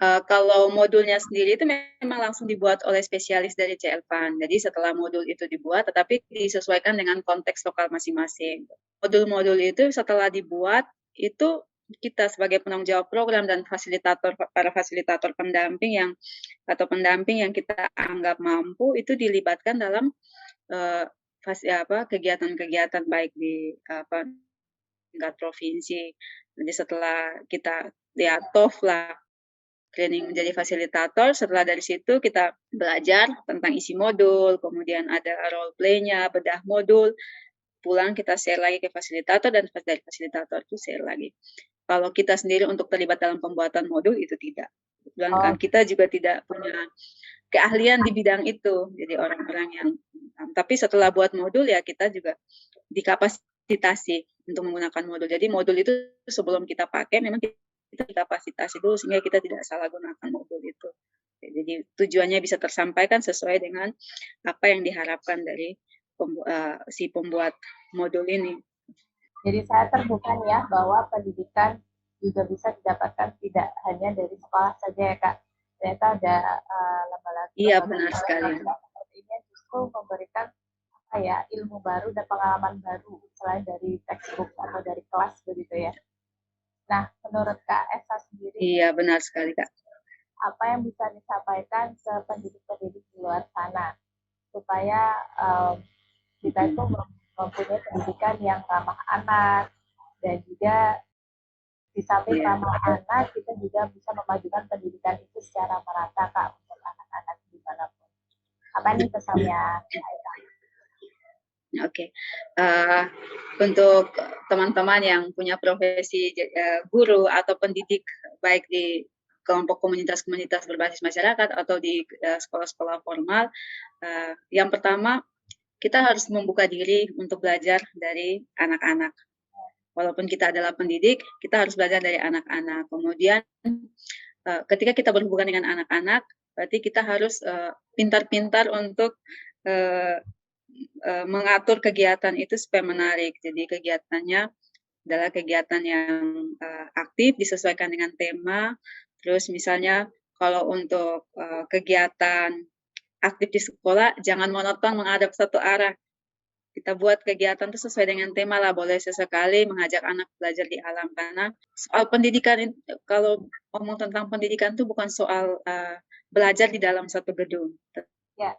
Kalau modulnya sendiri itu memang langsung dibuat oleh spesialis dari CLFAN. Jadi setelah modul itu dibuat, tetapi disesuaikan dengan konteks lokal masing-masing. Modul-modul itu setelah dibuat, itu kita sebagai penanggung jawab program dan para fasilitator pendamping yang kita anggap mampu itu dilibatkan dalam kegiatan-kegiatan baik di tingkat provinsi. Jadi setelah kita TOF lah training menjadi fasilitator, setelah dari situ kita belajar tentang isi modul, kemudian ada role play-nya, bedah modul, pulang kita share lagi ke fasilitator, dan dari fasilitator itu share lagi. Kalau kita sendiri untuk terlibat dalam pembuatan modul itu tidak. Sedangkan kita juga tidak punya keahlian di bidang itu, jadi orang-orang yang tapi setelah buat modul ya kita juga dikapasitasi untuk menggunakan modul. Jadi modul itu sebelum kita pakai memang kita dikapasitasi dulu sehingga kita tidak salah gunakan modul itu. Jadi tujuannya bisa tersampaikan sesuai dengan apa yang diharapkan dari si pembuat modul ini. Jadi saya terbuka ya bahwa pendidikan juga bisa didapatkan tidak hanya dari sekolah saja ya Kak. Ternyata ada lembaga Iya, benar sekali. seperti ini justru memberikan ilmu baru dan pengalaman baru selain dari textbook atau dari kelas begitu ya. Nah, menurut Kak Esa sendiri, iya benar sekali Kak. Apa yang bisa disampaikan ke pendidik-pendidik di luar sana supaya kita itu mempunyai pendidikan yang ramah anak dan juga di samping ramah anak kita juga bisa memajukan pendidikan itu secara merata Kak untuk anak-anak dimanapun. Apa nih pesannya? Oke, untuk teman-teman yang punya profesi guru atau pendidik baik di kelompok komunitas-komunitas berbasis masyarakat atau di sekolah-sekolah formal, yang pertama kita harus membuka diri untuk belajar dari anak-anak. Walaupun kita adalah pendidik, kita harus belajar dari anak-anak. Kemudian ketika kita berhubungan dengan anak-anak, berarti kita harus pintar-pintar untuk mengatur kegiatan itu supaya menarik. Jadi kegiatannya adalah kegiatan yang aktif, disesuaikan dengan tema. Terus misalnya kalau untuk kegiatan aktif di sekolah, jangan monoton menghadap satu arah. Kita buat kegiatan itu sesuai dengan tema lah, boleh sesekali mengajak anak belajar di alam. Karena soal pendidikan, kalau ngomong tentang pendidikan itu bukan soal belajar di dalam satu gedung. Ya.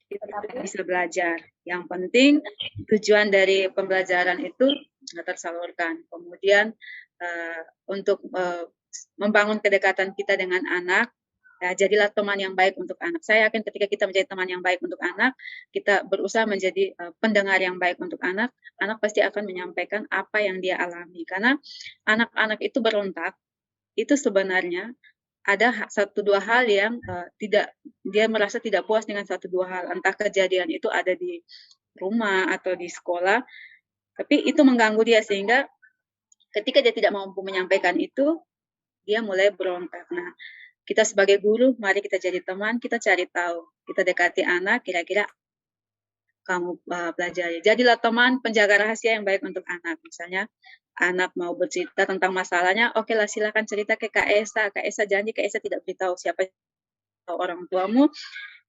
Kita bisa belajar. Yang penting tujuan dari pembelajaran itu tersalurkan. Kemudian untuk membangun kedekatan kita dengan anak, ya, jadilah teman yang baik untuk anak. Saya yakin ketika kita menjadi teman yang baik untuk anak, kita berusaha menjadi pendengar yang baik untuk anak, anak pasti akan menyampaikan apa yang dia alami. Karena anak-anak itu berontak, itu sebenarnya ada satu dua hal yang dia merasa tidak puas dengan satu dua hal, entah kejadian itu ada di rumah atau di sekolah, tapi itu mengganggu dia sehingga ketika dia tidak mampu menyampaikan itu, dia mulai berontak. Nah, kita sebagai guru, mari kita jadi teman, kita cari tahu, kita dekati anak, kira-kira kamu pelajari. Jadilah teman penjaga rahasia yang baik untuk anak. Misalnya anak mau bercerita tentang masalahnya, oke lah silakan cerita ke Kak Esa. Kak Esa janji Kak Esa tidak beritahu siapa orang tuamu,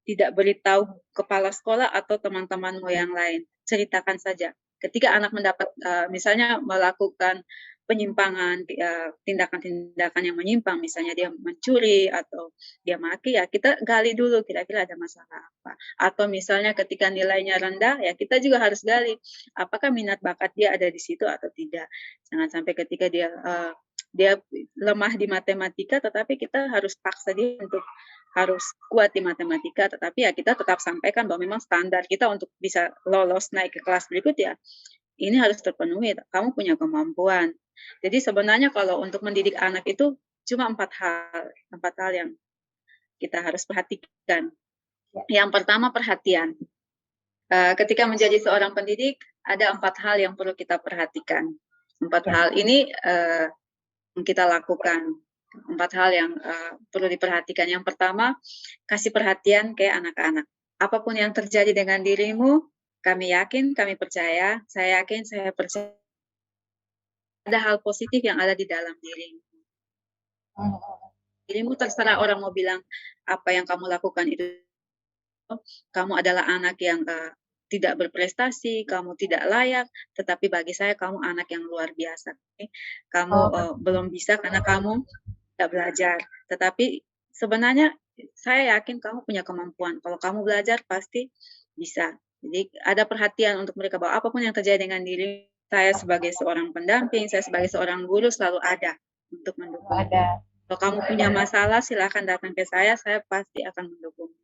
tidak beritahu kepala sekolah atau teman-temanmu yang lain. Ceritakan saja. Ketika anak mendapat misalnya melakukan penyimpangan, tindakan-tindakan yang menyimpang, misalnya dia mencuri atau dia maki, ya kita gali dulu kira-kira ada masalah apa. Atau misalnya ketika nilainya rendah, ya kita juga harus gali apakah minat bakat dia ada di situ atau tidak. Jangan sampai ketika dia lemah di matematika, tetapi kita harus paksa dia untuk harus kuat di matematika, tetapi ya kita tetap sampaikan bahwa memang standar kita untuk bisa lolos naik ke kelas berikut ya ini harus terpenuhi, kamu punya kemampuan. Jadi sebenarnya kalau untuk mendidik anak itu cuma 4 hal yang kita harus perhatikan. Yang pertama perhatian. Ketika menjadi seorang pendidik, ada 4 hal yang perlu kita perhatikan. 4 hal ini yang kita lakukan. 4 hal yang perlu diperhatikan. Yang pertama, kasih perhatian ke anak-anak. Apapun yang terjadi dengan dirimu, kami yakin, kami percaya, saya yakin, saya percaya ada hal positif yang ada di dalam dirimu. Dirimu terserah orang mau bilang apa yang kamu lakukan itu, kamu adalah anak yang tidak berprestasi, kamu tidak layak, tetapi bagi saya kamu anak yang luar biasa. Kamu belum bisa karena kamu tidak belajar, tetapi sebenarnya saya yakin kamu punya kemampuan. Kalau kamu belajar pasti bisa. Jadi ada perhatian untuk mereka bahwa apapun yang terjadi dengan diri saya sebagai seorang pendamping, saya sebagai seorang guru selalu ada untuk mendukung. Kalau kamu punya masalah silakan datang ke saya pasti akan mendukung.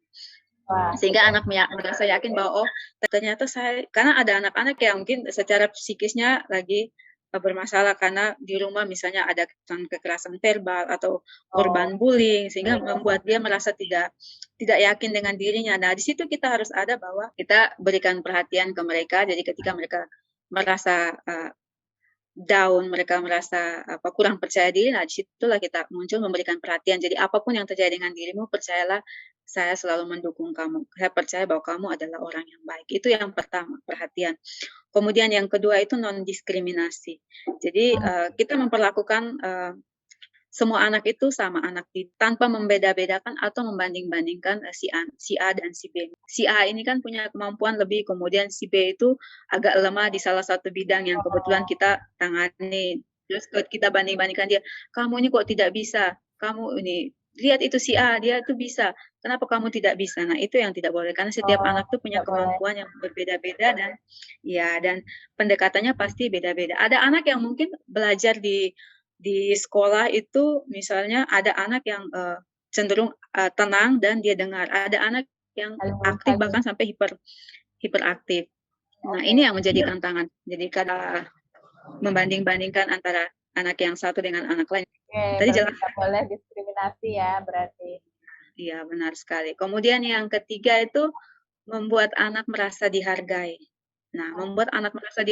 Sehingga anak merasa yakin bahwa ternyata saya, karena ada anak-anak yang mungkin secara psikisnya lagi bermasalah karena di rumah misalnya ada kekerasan verbal atau korban bullying, sehingga membuat dia merasa tidak yakin dengan dirinya. Nah, di situ kita harus ada bahwa kita berikan perhatian ke mereka. Jadi ketika mereka merasa down, mereka merasa kurang percaya diri, nah disitulah kita muncul memberikan perhatian. Jadi apapun yang terjadi dengan dirimu, percayalah saya selalu mendukung kamu. Saya percaya bahwa kamu adalah orang yang baik. Itu yang pertama, perhatian. Kemudian yang kedua itu non-diskriminasi. Jadi kita memperlakukan semua anak itu sama anak tanpa membeda-bedakan atau membanding-bandingkan si A dan si B. Si A ini kan punya kemampuan lebih, kemudian si B itu agak lemah di salah satu bidang yang kebetulan kita tangani. Terus kita banding-bandingkan dia, kamu ini kok tidak bisa, kamu ini lihat itu si A, dia itu bisa, kenapa kamu tidak bisa? Nah itu yang tidak boleh, karena setiap anak tuh punya kemampuan yang berbeda-beda dan pendekatannya pasti beda-beda. Ada anak yang mungkin belajar di sekolah itu misalnya ada anak yang cenderung tenang dan dia dengar. Ada anak yang aktif bahkan sampai hiperaktif. Nah, ini yang menjadi tantangan. Jadi kada membanding-bandingkan antara anak yang satu dengan anak lain. Tadi jelas boleh diskriminasi ya berarti. Iya, benar sekali. Kemudian yang ketiga itu membuat anak merasa dihargai. Nah, membuat anak merasa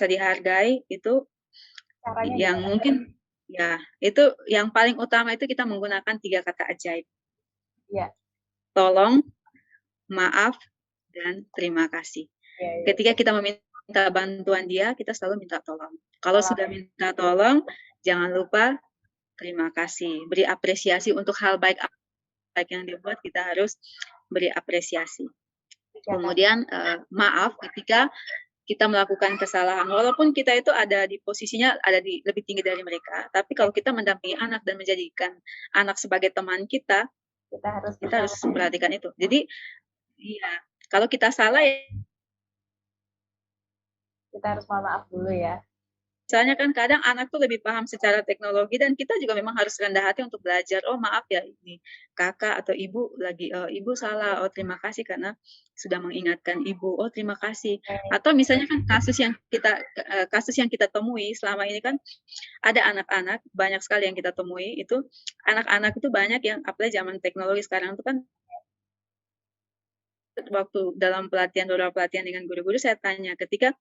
dihargai itu caranya yang gimana? Mungkin ya itu yang paling utama itu kita menggunakan 3 kata ajaib. Ya. Tolong, maaf, dan terima kasih. Ya. Ketika kita meminta bantuan dia, kita selalu minta tolong. Kalau sudah minta tolong, jangan lupa terima kasih. Beri apresiasi untuk hal baik yang dibuat, kita harus beri apresiasi. Kemudian maaf ketika kita melakukan kesalahan, walaupun kita itu ada di posisinya ada di lebih tinggi dari mereka, tapi kalau kita mendampingi anak dan menjadikan anak sebagai teman kita harus perhatikan itu. Jadi, iya, kalau kita salah ya kita harus mohon maaf dulu ya. Misalnya kan kadang anak tuh lebih paham secara teknologi dan kita juga memang harus rendah hati untuk belajar. Oh maaf ya ini kakak atau ibu lagi ibu salah. Oh terima kasih karena sudah mengingatkan ibu. Oh terima kasih. Atau misalnya kan kasus yang kita temui selama ini kan ada anak-anak banyak sekali yang kita temui itu anak-anak itu banyak yang apalagi zaman teknologi sekarang itu kan waktu dalam beberapa pelatihan dengan guru-guru saya tanya ketika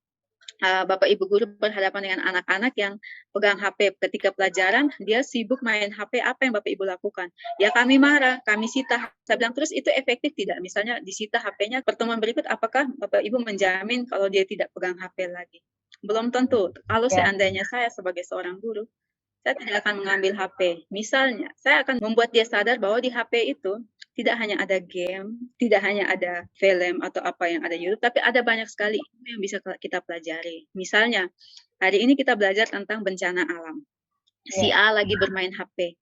Bapak Ibu guru berhadapan dengan anak-anak yang pegang HP ketika pelajaran, dia sibuk main HP, apa yang Bapak Ibu lakukan? Ya kami marah, kami sita. Saya bilang terus itu efektif tidak? Misalnya disita HP-nya, pertemuan berikut apakah Bapak Ibu menjamin kalau dia tidak pegang HP lagi? Belum tentu. Kalau seandainya saya sebagai seorang guru, saya tidak akan mengambil HP. Misalnya, saya akan membuat dia sadar bahwa di HP itu tidak hanya ada game, tidak hanya ada film atau apa yang ada YouTube, tapi ada banyak sekali yang bisa kita pelajari. Misalnya, hari ini kita belajar tentang bencana alam. Si A lagi bermain HP.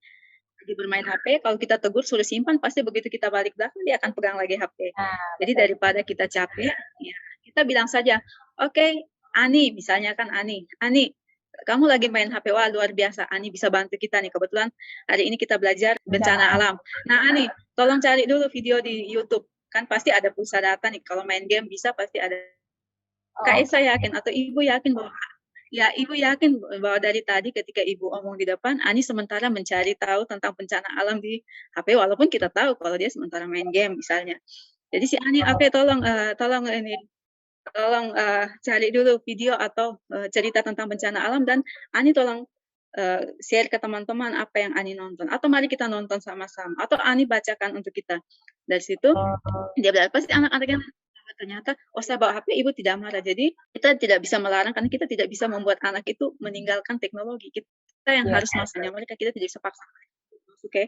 Kalau kita tegur suruh simpan, pasti begitu kita balik belakang, dia akan pegang lagi HP. Jadi daripada kita capek, ya, kita bilang saja, oke, Ani, misalnya kan Ani, kamu lagi main HP, wah luar biasa, Ani bisa bantu kita nih, kebetulan hari ini kita belajar bencana alam. Nah Ani, tolong cari dulu video di YouTube, kan pasti ada pulsa data nih, kalau main game bisa pasti ada. Kak Esa yakin atau Ibu yakin bahwa Ya, Ibu yakin bahwa dari tadi ketika Ibu omong di depan, Ani sementara mencari tahu tentang bencana alam di HP, walaupun kita tahu kalau dia sementara main game misalnya. Jadi si Ani, oke, tolong ini, tolong cari dulu video atau cerita tentang bencana alam, dan Ani tolong share ke teman-teman apa yang Ani nonton. Atau mari kita nonton sama-sama. Atau Ani bacakan untuk kita. Dari situ dia bilang, pasti anak-anak yang ternyata, saya bawa HP, ibu tidak marah. Jadi kita tidak bisa melarang karena kita tidak bisa membuat anak itu meninggalkan teknologi. Kita yang harus masuknya mereka, kita tidak bisa paksa masuk ke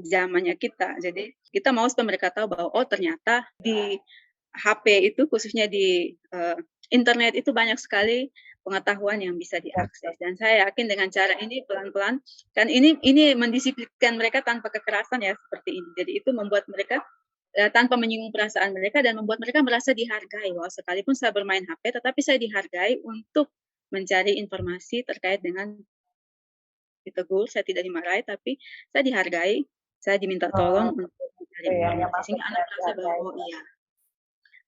zamannya kita. Jadi kita mau supaya mereka tahu bahwa ternyata di HP itu, khususnya di internet itu banyak sekali pengetahuan yang bisa diakses. Dan saya yakin dengan cara ini pelan-pelan, kan ini mendisiplinkan mereka tanpa kekerasan ya, seperti ini. Jadi itu membuat mereka tanpa menyinggung perasaan mereka dan membuat mereka merasa dihargai. Wah, sekalipun saya bermain HP, tetapi saya dihargai untuk mencari informasi terkait dengan ditegur, saya tidak dimarahi, tapi saya dihargai, saya diminta tolong untuk mencari informasi. Sehingga anak merasa bahwa, iya.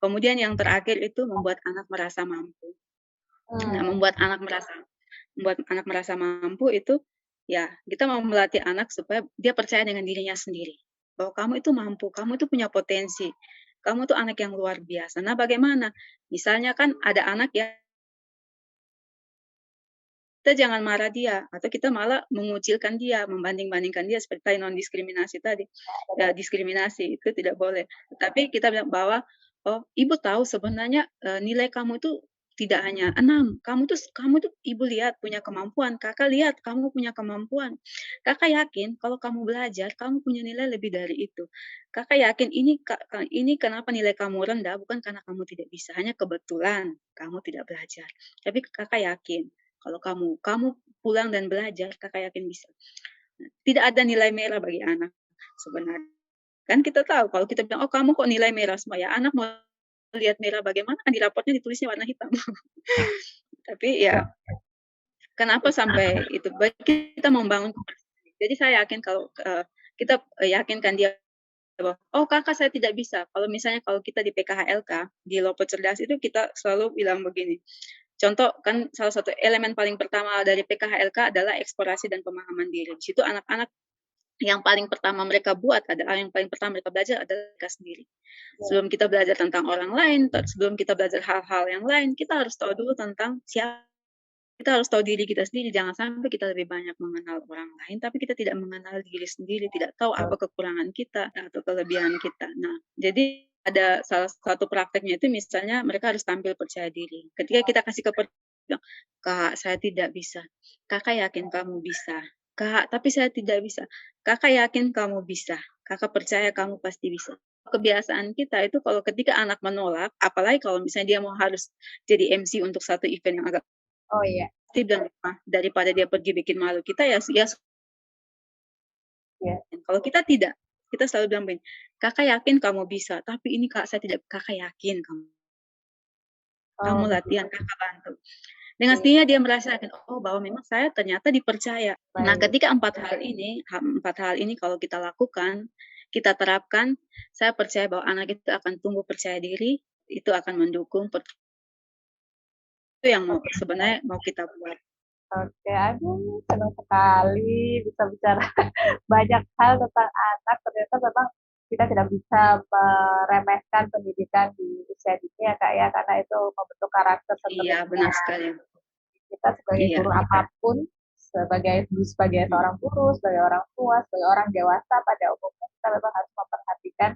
Kemudian yang terakhir itu membuat anak merasa mampu. Nah, membuat anak merasa mampu itu, ya kita mau melatih anak supaya dia percaya dengan dirinya sendiri. Bahwa kamu itu mampu, kamu itu punya potensi, kamu tuh anak yang luar biasa. Nah, bagaimana? Misalnya kan ada anak yang kita jangan marah dia, atau kita malah mengucilkan dia, membanding-bandingkan dia seperti non-diskriminasi tadi. Ya, diskriminasi itu tidak boleh. Tapi kita bilang bahwa, ibu tahu sebenarnya nilai kamu itu tidak hanya 6, kamu tuh ibu lihat punya kemampuan, kakak lihat kamu punya kemampuan. Kakak yakin kalau kamu belajar, kamu punya nilai lebih dari itu. Kakak yakin ini kenapa nilai kamu rendah, bukan karena kamu tidak bisa, hanya kebetulan kamu tidak belajar. Tapi kakak yakin kalau kamu pulang dan belajar, kakak yakin bisa. Tidak ada nilai merah bagi anak sebenarnya. Kan kita tahu kalau kita bilang, kamu kok nilai merah semua, ya anak mau lihat merah bagaimana, kan di raportnya ditulisnya warna hitam. Tapi ya, kenapa sampai itu? Kita membangun kepercayaan. Jadi saya yakin kalau kita yakinkan dia bahwa, kakak saya tidak bisa. Kalau misalnya kalau kita di PKHLK, di Lopo Cerdas itu kita selalu bilang begini. Contoh, kan salah satu elemen paling pertama dari PKHLK adalah eksplorasi dan pemahaman diri. Di situ anak-anak yang paling pertama mereka belajar adalah mereka sendiri. Sebelum kita belajar tentang orang lain, sebelum kita belajar hal-hal yang lain, kita harus tahu dulu tentang siapa. Kita harus tahu diri kita sendiri. Jangan sampai kita lebih banyak mengenal orang lain, tapi kita tidak mengenal diri sendiri, tidak tahu apa kekurangan kita atau kelebihan kita. Nah, jadi ada salah satu prakteknya itu misalnya mereka harus tampil percaya diri. Ketika kita kasih kepercayaan, Kak, saya tidak bisa. Kakak yakin kamu bisa. Kak, tapi saya tidak bisa. Kakak yakin kamu bisa. Kakak percaya kamu pasti bisa. Kebiasaan kita itu kalau ketika anak menolak, apalagi kalau misalnya dia mau harus jadi MC untuk satu event yang agak daripada dia pergi bikin malu kita, ya. Kalau kita tidak, kita selalu bilang begini, kakak yakin kamu bisa, tapi ini Kak saya tidak, kakak yakin kamu latihan, kakak bantu. Dengan sendirinya dia merasakan, bahwa memang saya ternyata dipercaya. Nah, ketika empat hal ini kalau kita lakukan, kita terapkan, saya percaya bahwa anak itu akan tumbuh percaya diri, itu akan mendukung itu yang sebenarnya mau kita buat. Oke, aduh, senang sekali bisa bicara banyak hal tentang anak. Ternyata memang kita tidak bisa meremehkan pendidikan di usia dini ya Kak ya, karena itu membentuk karakter Iya, benar sekali. Kita sebagai guru apapun, sebagai seorang guru, sebagai orang tua, sebagai orang dewasa pada umumnya, kita memang harus memperhatikan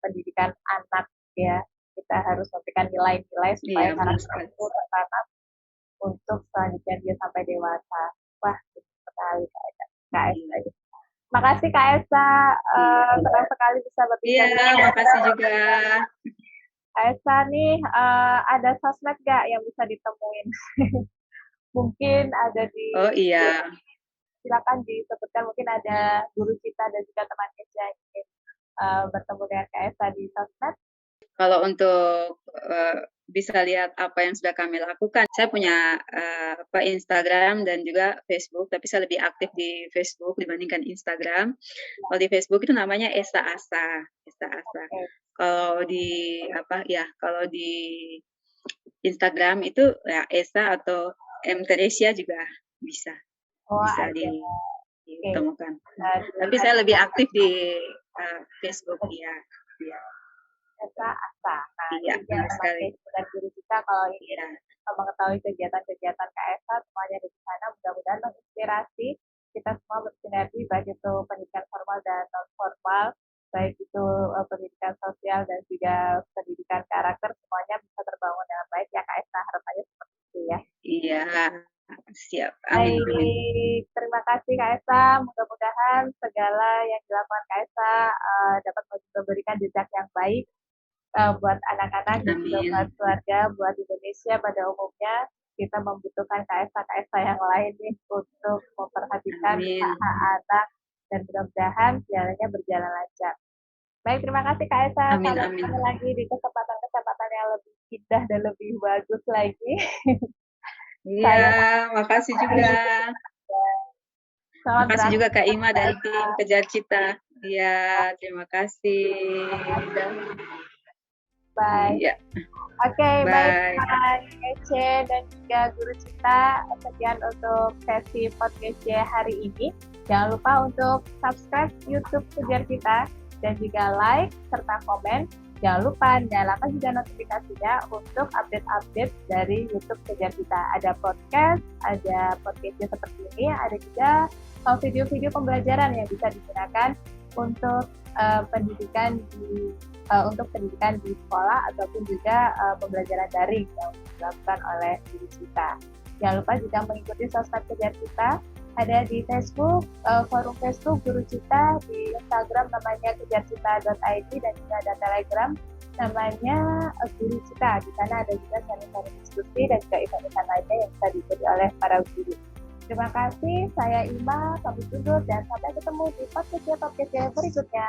pendidikan anak ya. Kita harus memberikan nilai-nilai supaya karakter itu tertanam untuk selanjutnya dia sampai dewasa. Wah, sekali Kak Esa. Makasih Kak Esa, senang sekali bisa berbincang. Iya, makasih juga. Kak Esa nih, ada sosmed nggak yang bisa ditemuin? Mungkin ada di... Oh iya. Silakan disebutkan, mungkin ada guru kita dan juga teman Esa yang ingin bertemu dengan Kak Esa di sosmed. Kalau untuk bisa lihat apa yang sudah kami lakukan, saya punya Instagram dan juga Facebook, tapi saya lebih aktif di Facebook dibandingkan Instagram. Kalau di Facebook itu namanya Esa Asa. Kalau di kalau di Instagram itu ya Esa atau M. Teresia juga bisa Ada. ditemukan. Tapi saya lebih aktif di Facebook ya. Kaisa Asa. Nah, iya, benar sekali. Dan Guru Cita kalau ingin mengetahui kegiatan-kegiatan KSA semuanya di sana, mudah-mudahan menginspirasi kita semua bersinergi, baik itu pendidikan formal dan non formal, baik itu pendidikan sosial dan juga pendidikan karakter, semuanya bisa terbangun dengan baik ya KSA, harapannya seperti itu ya. Iya, siap. Amin. Baik, terima kasih KSA. Mudah-mudahan segala yang dilakukan KSA dapat memberikan jejak yang baik buat anak-anak dan juga buat keluarga, buat Indonesia pada umumnya. Kita membutuhkan KSA yang lain nih untuk memperhatikan hak anak dan mudah-mudahan segalanya berjalan lancar. Baik, terima kasih KSA. Sampai ketemu lagi di kesempatan-kesempatan yang lebih indah dan lebih bagus lagi. Iya, makasih juga. Makasih juga Kak Ima dari tim Kejar Cita. Iya, terima kasih. Bye. Iya. Oke, baik Pak Ece dan juga Guru Cita. Sekian untuk sesi podcast hari ini. Jangan lupa untuk subscribe YouTube Kejar Cita dan juga like serta komen. Jangan lupa nyalakan juga notifikasinya untuk update-update dari YouTube Kejar Cita. Ada podcast seperti ini, ada juga video-video pembelajaran yang bisa digunakan untuk pendidikan di sekolah ataupun juga pembelajaran daring yang dilakukan oleh Guru Cita. Jangan lupa juga mengikuti sosmed Kejar Cita, ada di Facebook, forum Facebook Guru Cita, di Instagram namanya kejarcita.id dan juga ada Telegram namanya Guru Cita. Di sana ada juga saling-saling diskusi dan juga event-event lainnya yang bisa diikuti oleh para guru. Terima kasih, saya Ima, pamit undur dan sampai ketemu di podcast berikutnya.